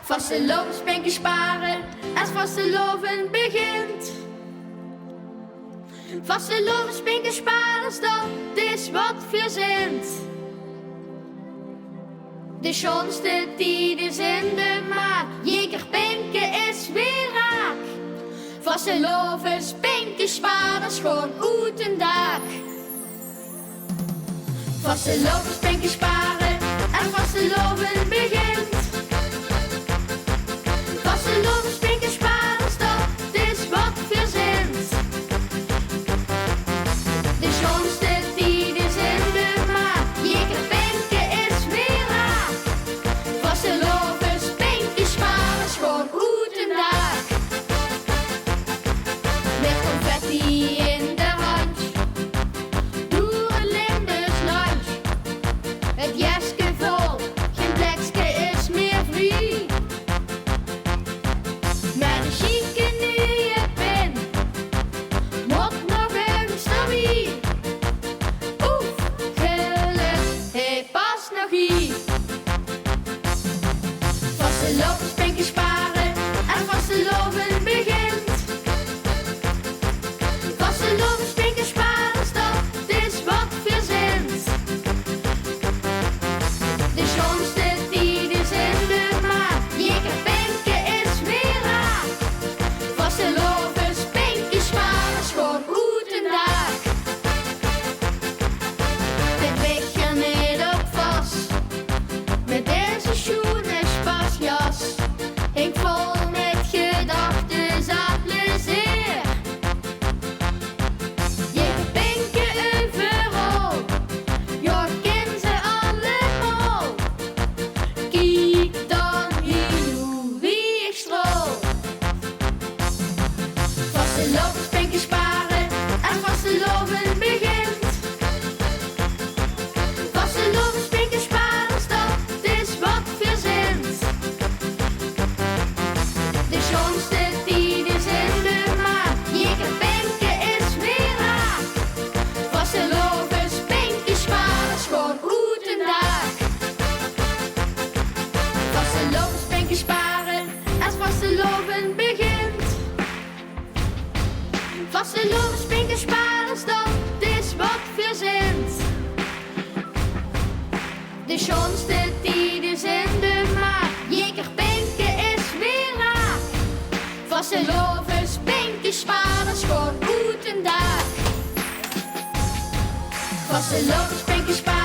Vastelovenspenken sparen als vasteloven begint. Vastelovenspenken sparen, dat is wat verzint. De schoonste tijd is in de maak, jekerpenken is weer raak. Vastelovenspenken sparen, schoon uit een dak. Vastelovenspenken sparen en vasteloven begint. Vastelovenspenken sparen, dat is wat verzint. De schoonste tijd is in de maak, jekerpenken is weer raak. Vastelovenspenken sparen, schoon uit een dak. Met confetti in de hand, door een Limburgs land. Het jasje vol, geen plekje is meer vrij. Met een chique nieuwe pin, moet nog eens naar wie. Oef, geluk, hij past nog hier. Vastelovenspenken sparen en vasteloven begint. Vastelovenspenken sparen, dat is wat verzint. De schoonste tijd is in de maak, jekerpenken is weer raak. Vastelovenspenken sparen, schoon uit een dak. Dit weekje niet op vast, met deze schoenen spasjas. Ik vol met gedachten zat plezier. Jekerpenken overal, ja ken ze allemaal. Kijk dan hier hoe wie ik strool. Vastelovenspenken sparen en vasteloven begint. Vastelovenspenken sparen, dat is wat verzint. De schoonste tijd is in de maak, jekerpenken is weer raak. Vastelovenspenken sparen, schoon uit een dak. Vastelovenspenken sparen als vasteloven begint. Vastelovenspenken sparen, dat is wat verzint. De schoonste tijd is in de maak, jekerpenken is weer raak. Vastelovenspenken sparen, schoon uit een dak. Vastelovenspenken sparen.